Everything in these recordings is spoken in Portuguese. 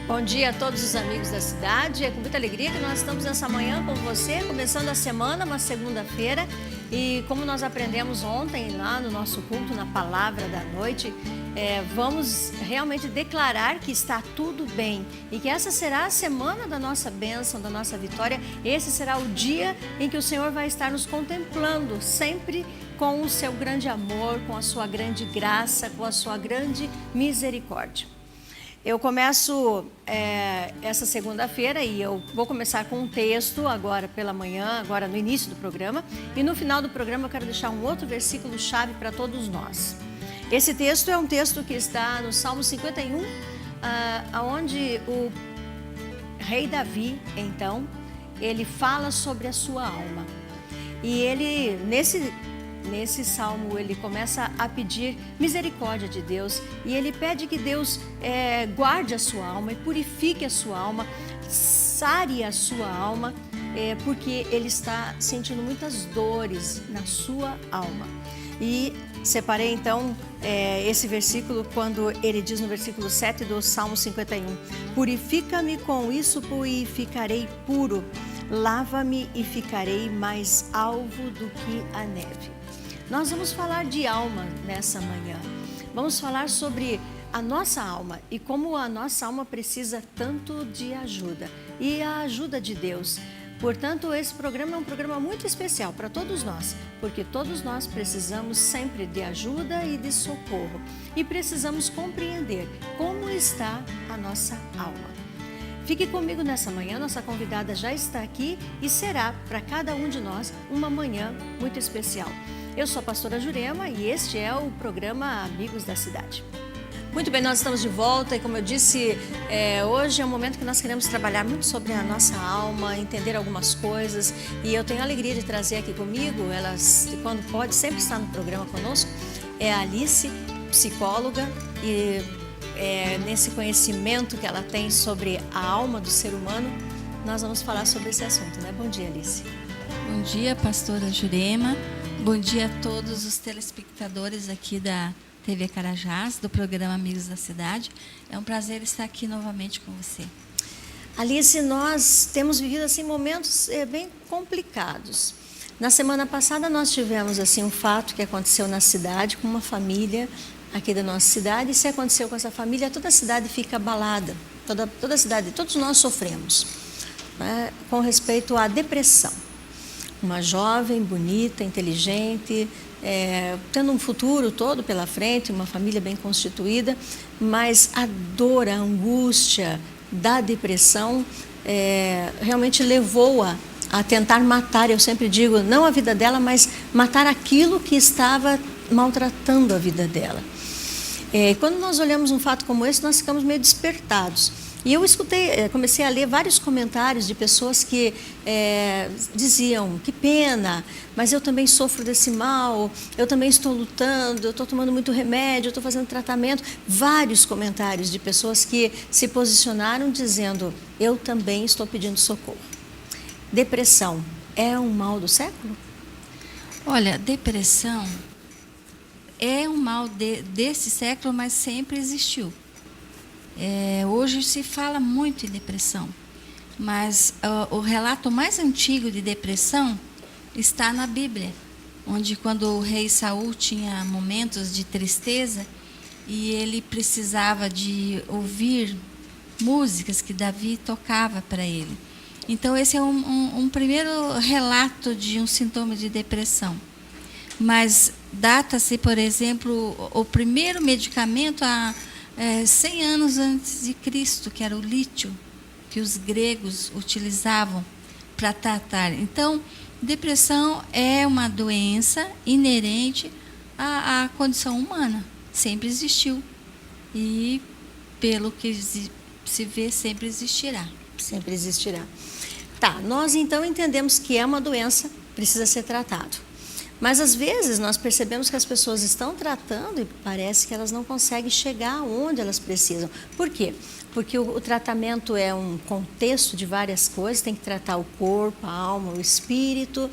Bom dia a todos os amigos da cidade. É com muita alegria que nós estamos nessa manhã com você, começando a semana, uma segunda-feira. E como nós aprendemos ontem lá no nosso culto, na Palavra da Noite, vamos realmente declarar que está tudo bem e que essa será a semana da nossa bênção, da nossa vitória. Esse será o dia em que o Senhor vai estar nos contemplando, sempre com o seu grande amor, com a sua grande graça, com a sua grande misericórdia. Eu começo essa segunda-feira e eu vou começar com um texto agora pela manhã, agora no início do programa. E no final do programa eu quero deixar um outro versículo-chave para todos nós. Esse texto é um texto que está no Salmo 51, onde o rei Davi, então, ele fala sobre a sua alma. E ele, nesse salmo, ele começa a pedir misericórdia de Deus e ele pede que Deus guarde a sua alma e purifique a sua alma, sare a sua alma, porque ele está sentindo muitas dores na sua alma. E separei então esse versículo quando ele diz no versículo 7 do Salmo 51: Purifica-me com isso e ficarei puro, lava-me e ficarei mais alvo do que a neve. Nós vamos falar de alma nessa manhã. Vamos falar sobre a nossa alma e como a nossa alma precisa tanto de ajuda e a ajuda de Deus. Portanto, esse programa é um programa muito especial para todos nós, porque todos nós precisamos sempre de ajuda e de socorro e precisamos compreender como está a nossa alma. Fique comigo nessa manhã, nossa convidada já está aqui e será para cada um de nós uma manhã muito especial. Eu sou a pastora Jurema e este é o programa Amigos da Cidade. Muito bem, nós estamos de volta e como eu disse, hoje é um momento que nós queremos trabalhar muito sobre a nossa alma, entender algumas coisas e eu tenho a alegria de trazer aqui comigo, ela quando pode sempre está no programa conosco, é a Alice, psicóloga e nesse conhecimento que ela tem sobre a alma do ser humano, nós vamos falar sobre esse assunto, né? Bom dia, Alice. Bom dia, pastora Jurema. Bom dia a todos os telespectadores aqui da TV Carajás, do programa Amigos da Cidade. É um prazer estar aqui novamente com você. Alice, nós temos vivido assim momentos bem complicados. Na semana passada nós tivemos assim um fato que aconteceu na cidade com uma família aqui da nossa cidade. E se aconteceu com essa família, toda a cidade fica abalada. Toda a cidade, todos nós sofremos, né, com respeito à depressão. Uma jovem, bonita, inteligente, tendo um futuro todo pela frente, uma família bem constituída, mas a dor, a angústia da depressão realmente levou-a a tentar matar, eu sempre digo, não a vida dela, mas matar aquilo que estava maltratando a vida dela. Quando nós olhamos um fato como esse, nós ficamos meio despertados. E eu comecei a ler vários comentários de pessoas que diziam, que pena, mas eu também sofro desse mal, eu também estou lutando, eu estou tomando muito remédio, eu estou fazendo tratamento. Vários comentários de pessoas que se posicionaram dizendo, eu também estou pedindo socorro. Depressão é um mal do século? Olha, depressão é um mal desse século, mas sempre existiu. Hoje se fala muito em depressão, mas o relato mais antigo de depressão está na Bíblia, onde quando o rei Saul tinha momentos de tristeza e ele precisava de ouvir músicas que Davi tocava para ele. Então esse é um primeiro relato de um sintoma de depressão. Mas data-se, por exemplo, o primeiro medicamento a 100 anos antes de Cristo, que era o lítio, que os gregos utilizavam para tratar. Então, depressão é uma doença inerente à condição humana, sempre existiu. E, pelo que se vê, sempre existirá. Sempre existirá. Tá, nós então entendemos que é uma doença, precisa ser tratado. Mas às vezes nós percebemos que as pessoas estão tratando e parece que elas não conseguem chegar onde elas precisam. Por quê? Porque o tratamento é um contexto de várias coisas, tem que tratar o corpo, a alma, o espírito,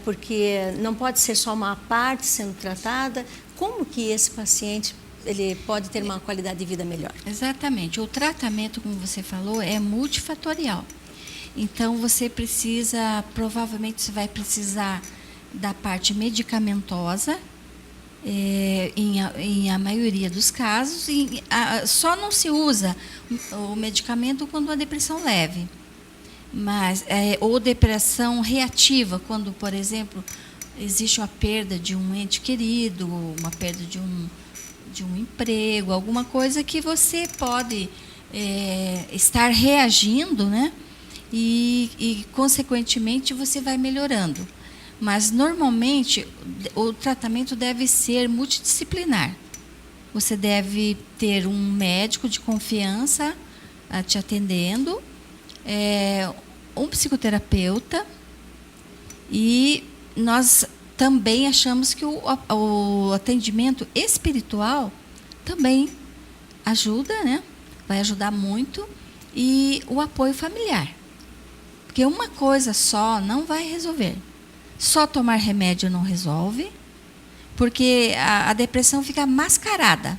porque não pode ser só uma parte sendo tratada. Como que esse paciente ele pode ter uma qualidade de vida melhor. Exatamente. O tratamento, como você falou, é multifatorial. Então, provavelmente você vai precisar da parte medicamentosa, em a maioria dos casos, só não se usa o medicamento quando a depressão leve, mas ou depressão reativa, quando, por exemplo, existe uma perda de um ente querido, uma perda de um emprego, alguma coisa que você pode estar reagindo, né? E, consequentemente, você vai melhorando. Mas, normalmente, o tratamento deve ser multidisciplinar. Você deve ter um médico de confiança te atendendo, um psicoterapeuta, e nós também achamos que o atendimento espiritual também ajuda, né? Vai ajudar muito, e o apoio familiar. Porque uma coisa só não vai resolver. Só tomar remédio não resolve, porque a depressão fica mascarada.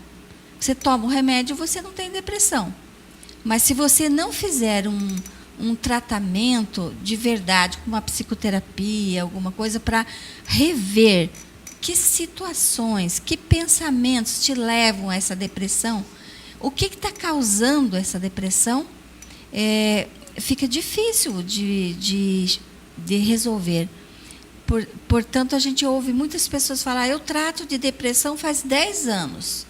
Você toma o remédio, você não tem depressão. Mas se você não fizer um tratamento de verdade, com uma psicoterapia, alguma coisa, para rever que situações, que pensamentos te levam a essa depressão, o que está causando essa depressão, fica difícil de resolver. Portanto, a gente ouve muitas pessoas falar: eu trato de depressão faz 10 anos.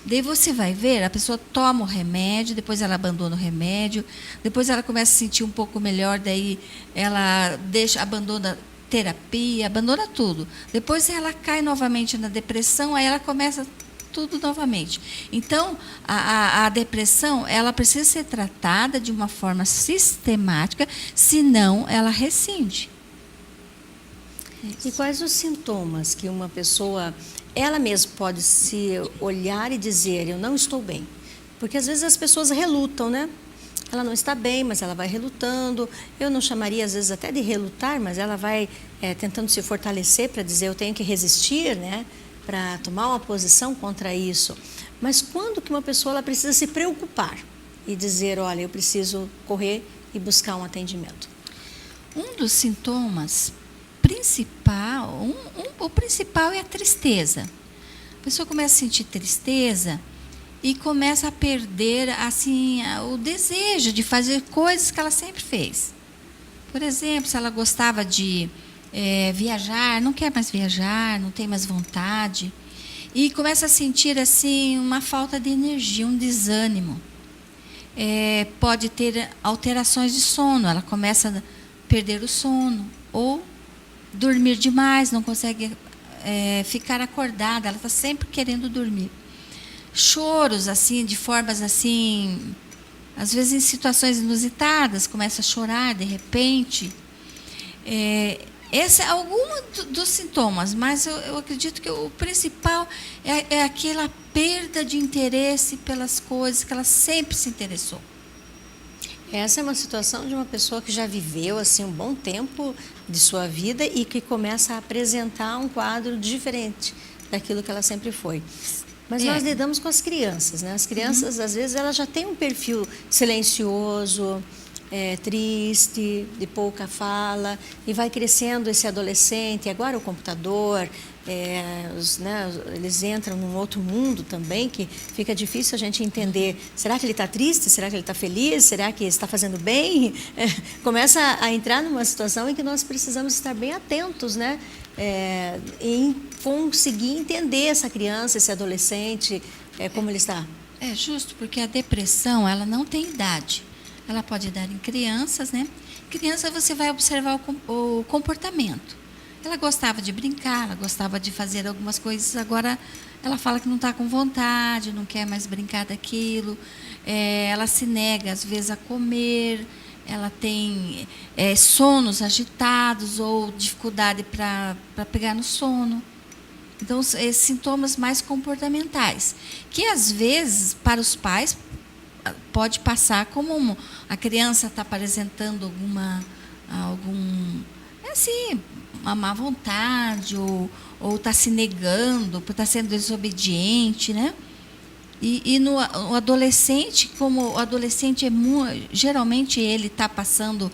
Daí você vai ver, a pessoa toma o remédio, depois ela abandona o remédio, depois ela começa a sentir um pouco melhor, daí ela abandona terapia, abandona tudo. Depois ela cai novamente na depressão, aí ela começa tudo novamente. Então, a depressão, ela precisa ser tratada de uma forma sistemática, senão ela rescinde. E quais os sintomas que uma pessoa, ela mesma pode se olhar e dizer: eu não estou bem? Porque às vezes as pessoas relutam, né? Ela não está bem, mas ela vai relutando. Eu não chamaria às vezes até de relutar, mas ela vai tentando se fortalecer para dizer: eu tenho que resistir, né? Para tomar uma posição contra isso. Mas quando que uma pessoa ela precisa se preocupar e dizer: olha, eu preciso correr e buscar um atendimento? Um dos sintomas o principal é a tristeza. A pessoa começa a sentir tristeza e começa a perder assim o desejo de fazer coisas que ela sempre fez. Por exemplo, se ela gostava de viajar, não quer mais viajar, não tem mais vontade, e começa a sentir assim uma falta de energia, um desânimo. Pode ter alterações de sono, ela começa a perder o sono, ou dormir demais, não consegue ficar acordada, ela está sempre querendo dormir. Choros, assim, de formas assim, às vezes em situações inusitadas, começa a chorar de repente. Esse é algum dos sintomas, mas eu acredito que o principal é aquela perda de interesse pelas coisas que ela sempre se interessou. Essa é uma situação de uma pessoa que já viveu assim um bom tempo de sua vida e que começa a apresentar um quadro diferente daquilo que ela sempre foi. Mas nós lidamos com as crianças, né? As crianças, às vezes, elas já têm um perfil silencioso, triste, de pouca fala, e vai crescendo esse adolescente. Agora o computador, eles entram num outro mundo também, que fica difícil a gente entender. Será que ele está triste? Será que ele está feliz? Será que está fazendo bem? Começa a entrar numa situação em que nós precisamos estar bem atentos, né? Em conseguir entender essa criança, esse adolescente, como ele está. É justo, porque a depressão, ela não tem idade. Ela pode dar em crianças, né? Criança, você vai observar o comportamento. Ela gostava de brincar, ela gostava de fazer algumas coisas, agora ela fala que não está com vontade, não quer mais brincar daquilo, ela se nega, às vezes, a comer, ela tem sonos agitados ou dificuldade para pegar no sono. Então, sintomas mais comportamentais, que às vezes, para os pais, pode passar como a criança está apresentando uma má vontade, ou está se negando, está sendo desobediente, né? E no o adolescente, como o adolescente geralmente ele está passando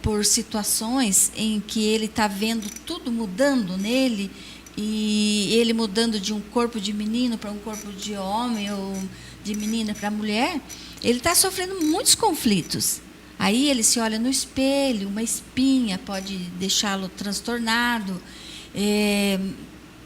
por situações em que ele está vendo tudo mudando nele, e ele mudando de um corpo de menino para um corpo de homem, ou de menina para mulher, ele está sofrendo muitos conflitos. Aí ele se olha no espelho, uma espinha pode deixá-lo transtornado.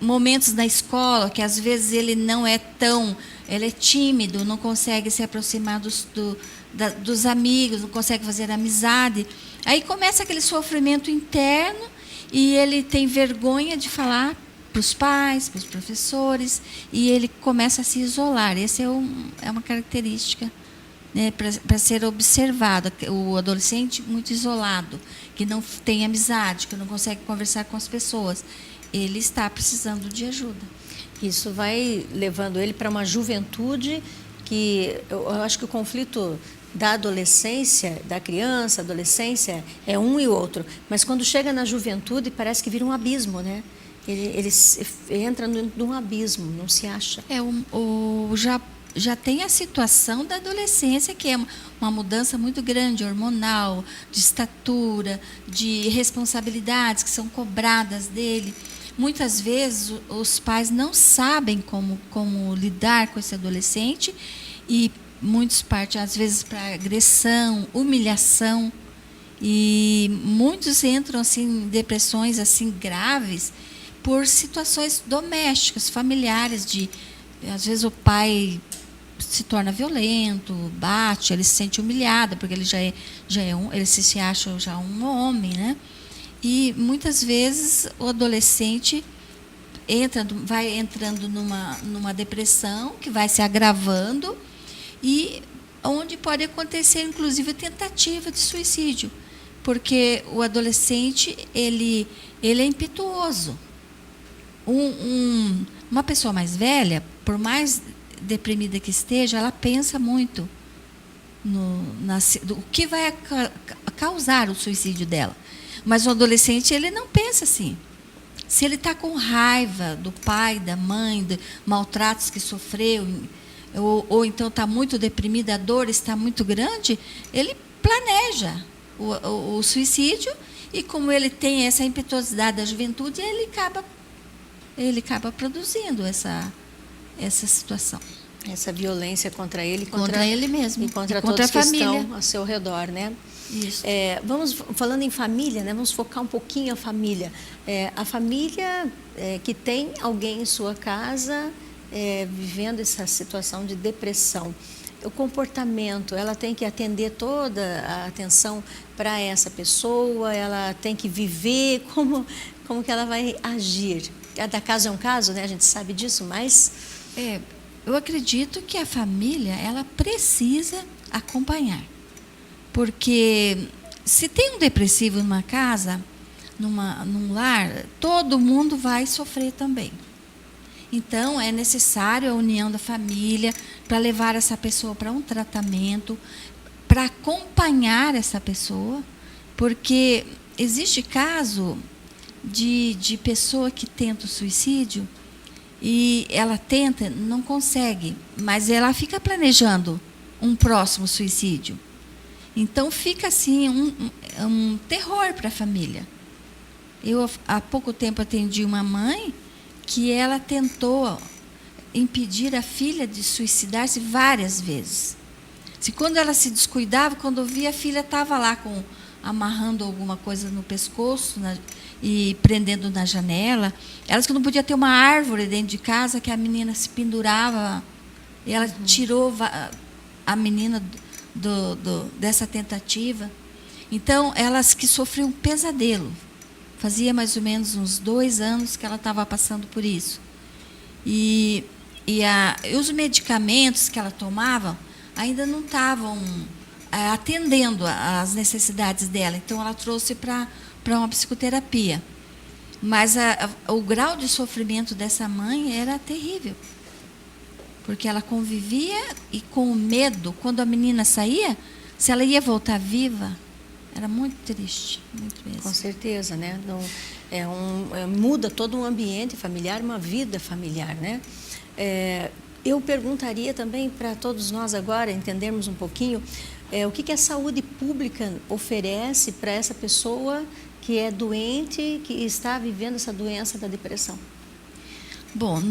Momentos na escola que às vezes ele não é tão, ele é tímido, não consegue se aproximar dos amigos, não consegue fazer amizade. Aí começa aquele sofrimento interno e ele tem vergonha de falar para os pais, para os professores, e ele começa a se isolar. Essa é uma característica, né, para ser observado. O adolescente muito isolado, que não tem amizade, que não consegue conversar com as pessoas, ele está precisando de ajuda. Isso vai levando ele para uma juventude que eu acho que o conflito da adolescência, da criança, adolescência, é um e outro. Mas quando chega na juventude, parece que vira um abismo, né? Ele entra num abismo, não se acha. Já tem a situação da adolescência, que é uma mudança muito grande, hormonal, de estatura, de responsabilidades que são cobradas dele. Muitas vezes os pais não sabem como lidar com esse adolescente, e muitos partem, às vezes, para agressão, humilhação, e muitos entram assim, em depressões assim, graves por situações domésticas, familiares, às vezes o pai se torna violento, bate, ele se sente humilhado, porque ele ele se acha já um homem, né? E muitas vezes o adolescente vai entrando numa depressão que vai se agravando, e onde pode acontecer, inclusive, tentativa de suicídio, porque o adolescente ele é impetuoso. Uma pessoa mais velha, por mais deprimida que esteja, ela pensa muito o que vai causar o suicídio dela. Mas o adolescente, ele não pensa assim. Se ele está com raiva do pai, da mãe, de maltratos que sofreu, ou então está muito deprimido, a dor está muito grande, ele planeja o suicídio, e como ele tem essa impetuosidade da juventude, ele acaba produzindo essa situação. Essa violência contra ele, contra ele mesmo, e contra contra todos a que família estão ao seu redor, né? Isso. Falando em família, né? Vamos focar um pouquinho a família. A família que tem alguém em sua casa vivendo essa situação de depressão. O comportamento, ela tem que atender toda a atenção para essa pessoa, ela tem que viver, como que ela vai agir? Cada caso é um caso, né? A gente sabe disso, mas... Eu acredito que a família, ela precisa acompanhar. Porque se tem um depressivo numa casa, num lar, todo mundo vai sofrer também. Então, é necessário a união da família para levar essa pessoa para um tratamento, para acompanhar essa pessoa, porque existe caso de pessoa que tenta o suicídio, e ela tenta, não consegue, mas ela fica planejando um próximo suicídio. Então, fica assim um terror para a família. Eu, há pouco tempo, atendi uma mãe que ela tentou impedir a filha de suicidar-se várias vezes. Quando ela se descuidava, quando via, a filha estava lá amarrando alguma coisa no pescoço e prendendo na janela. Elas que não podia ter uma árvore dentro de casa, que a menina se pendurava, e ela tirou a menina dessa tentativa. Então, elas que sofriam um pesadelo. Fazia mais ou menos uns 2 anos que ela estava passando por isso. E os medicamentos que ela tomava ainda não estavam atendendo às necessidades dela. Então, ela trouxe para uma psicoterapia. Mas o grau de sofrimento dessa mãe era terrível. Porque ela convivia e com o medo, quando a menina saía, se ela ia voltar viva, era muito triste, muito mesmo. Com certeza, né? Muda todo um ambiente familiar, uma vida familiar, né? Eu perguntaria também para todos nós agora entendermos um pouquinho o que a saúde pública oferece para essa pessoa que é doente, que está vivendo essa doença da depressão. Bom,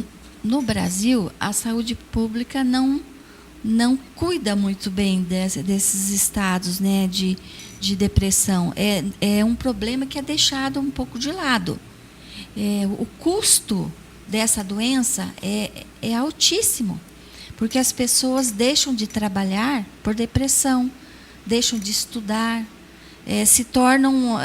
no Brasil, a saúde pública não cuida muito bem desses estados, né, de depressão. É um problema que é deixado um pouco de lado. O custo dessa doença é altíssimo, porque as pessoas deixam de trabalhar por depressão, deixam de estudar, se tornam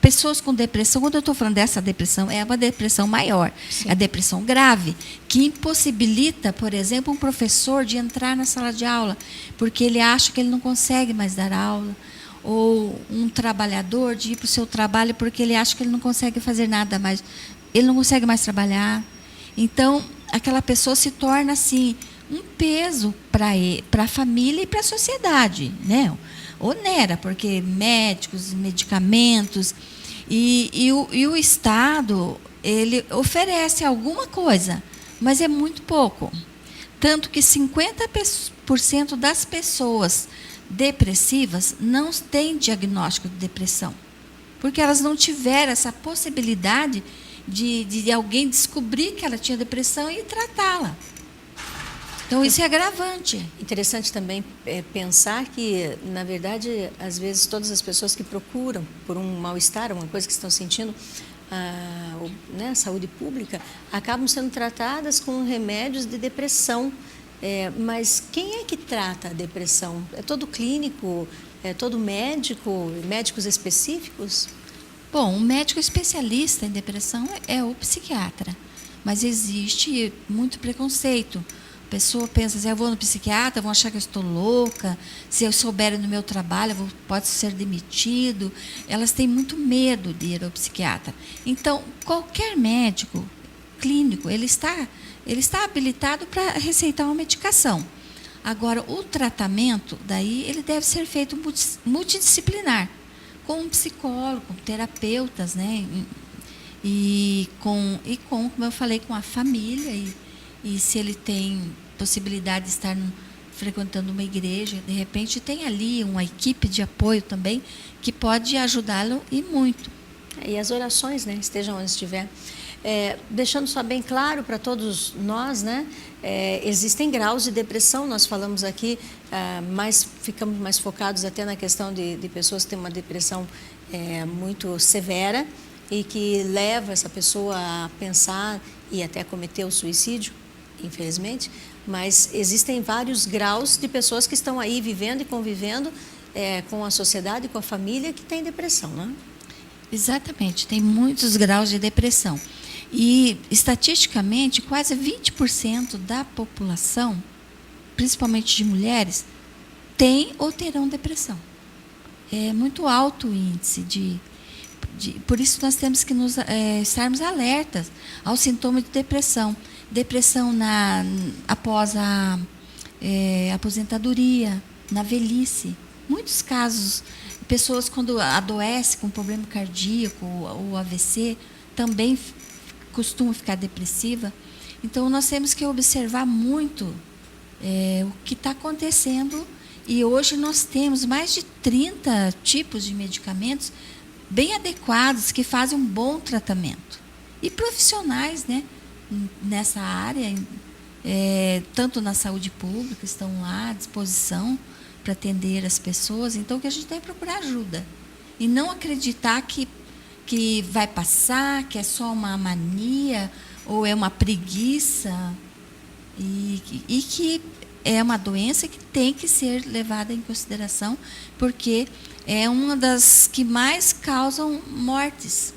pessoas com depressão. Quando eu estou falando dessa depressão, é uma depressão maior, é a depressão grave, que impossibilita, por exemplo, um professor de entrar na sala de aula, porque ele acha que ele não consegue mais dar aula, ou um trabalhador de ir para o seu trabalho porque ele acha que ele não consegue fazer nada mais, ele não consegue mais trabalhar. Então, aquela pessoa se torna assim um peso para a família e para a sociedade, né? Onera, porque médicos, medicamentos, e o Estado, ele oferece alguma coisa, mas é muito pouco. Tanto que 50% das pessoas depressivas não têm diagnóstico de depressão, porque elas não tiveram essa possibilidade de alguém descobrir que ela tinha depressão e tratá-la. Então, isso é agravante. Interessante também pensar que, na verdade, às vezes, todas as pessoas que procuram por um mal-estar, uma coisa que estão sentindo, a saúde pública, acabam sendo tratadas com remédios de depressão. Mas quem é que trata a depressão? É todo clínico? É todo médico? Médicos específicos? Bom, um médico especialista em depressão é o psiquiatra, mas existe muito preconceito. A pessoa pensa assim, eu vou no psiquiatra, vão achar que eu estou louca, se eu souberem no meu trabalho, pode ser demitido. Elas têm muito medo de ir ao psiquiatra. Então, qualquer médico clínico, ele está habilitado para receitar uma medicação. Agora, o tratamento, daí, ele deve ser feito multidisciplinar, com um psicólogo, com terapeutas, né? E com, como eu falei, com a família, e se ele tem possibilidade de estar frequentando uma igreja, de repente tem ali uma equipe de apoio também, que pode ajudá-lo e muito. E as orações, né? Estejam onde estiver. Deixando só bem claro para todos nós, né? Existem graus de depressão, nós falamos aqui, ficamos mais focados até na questão de pessoas que têm uma depressão muito severa e que leva essa pessoa a pensar e até cometer o suicídio, infelizmente, mas existem vários graus de pessoas que estão aí vivendo e convivendo com a sociedade, com a família, que tem depressão, né? Exatamente, tem muitos graus de depressão. E, estatisticamente, quase 20% da população, principalmente de mulheres, tem ou terão depressão. É muito alto o índice por isso nós temos que estarmos alertas aos sintomas de depressão. Depressão após a aposentadoria, na velhice. Muitos casos, pessoas quando adoecem com problema cardíaco ou AVC, também costumam ficar depressiva. Então, nós temos que observar muito o que está acontecendo. E hoje nós temos mais de 30 tipos de medicamentos bem adequados, que fazem um bom tratamento. E profissionais, né, nessa área, tanto na saúde pública, estão lá à disposição para atender as pessoas. Então, que a gente tem que procurar ajuda. E não acreditar que vai passar, que é só uma mania ou é uma preguiça, e que é uma doença que tem que ser levada em consideração, porque é uma das que mais causam mortes.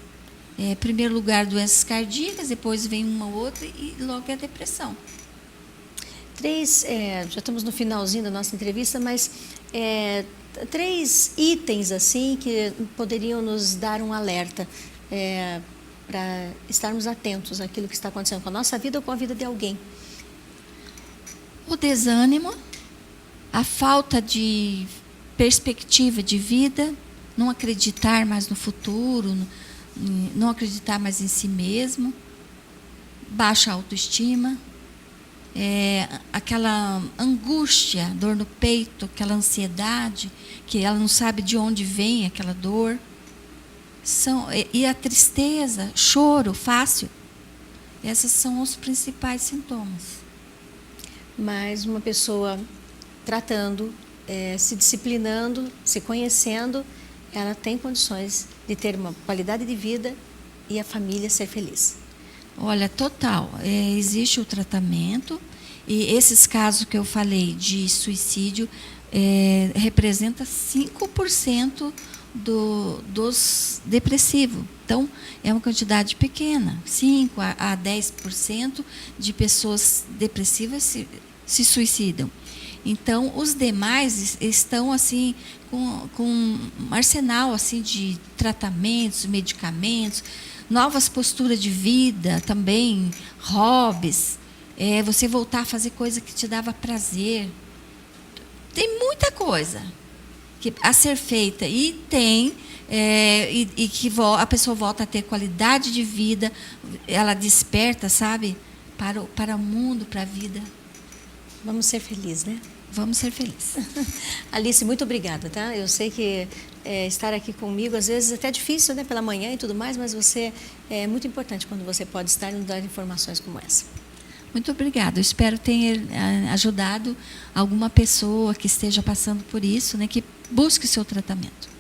Em primeiro lugar, doenças cardíacas, depois vem uma outra e logo é a depressão. Já estamos no finalzinho da nossa entrevista, mas 3 itens assim que poderiam nos dar um alerta para estarmos atentos àquilo que está acontecendo com a nossa vida ou com a vida de alguém. O desânimo, a falta de perspectiva de vida, não acreditar mais no futuro, não acreditar mais em si mesmo, baixa autoestima, aquela angústia, dor no peito, aquela ansiedade, que ela não sabe de onde vem aquela dor. E a tristeza, choro fácil. Esses são os principais sintomas. Mas uma pessoa tratando, se disciplinando, se conhecendo, ela tem condições de ter uma qualidade de vida e a família ser feliz. Olha, total. Existe o tratamento e esses casos que eu falei de suicídio representa 5% dos depressivos. Então, é uma quantidade pequena. 5 a 10% de pessoas depressivas se suicidam. Então, os demais estão assim com um arsenal assim de tratamentos, medicamentos, novas posturas de vida também, hobbies, você voltar a fazer coisa que te dava prazer. Tem muita coisa a ser feita e que a pessoa volta a ter qualidade de vida, ela desperta, sabe, para o mundo, para a vida. Vamos ser felizes, né? Vamos ser felizes. Alice, muito obrigada, tá? Eu sei que estar aqui comigo, às vezes, é até difícil, né? Pela manhã e tudo mais, mas você é muito importante quando você pode estar e nos dar informações como essa. Muito obrigada. Eu espero ter ajudado alguma pessoa que esteja passando por isso, né? Que busque o seu tratamento.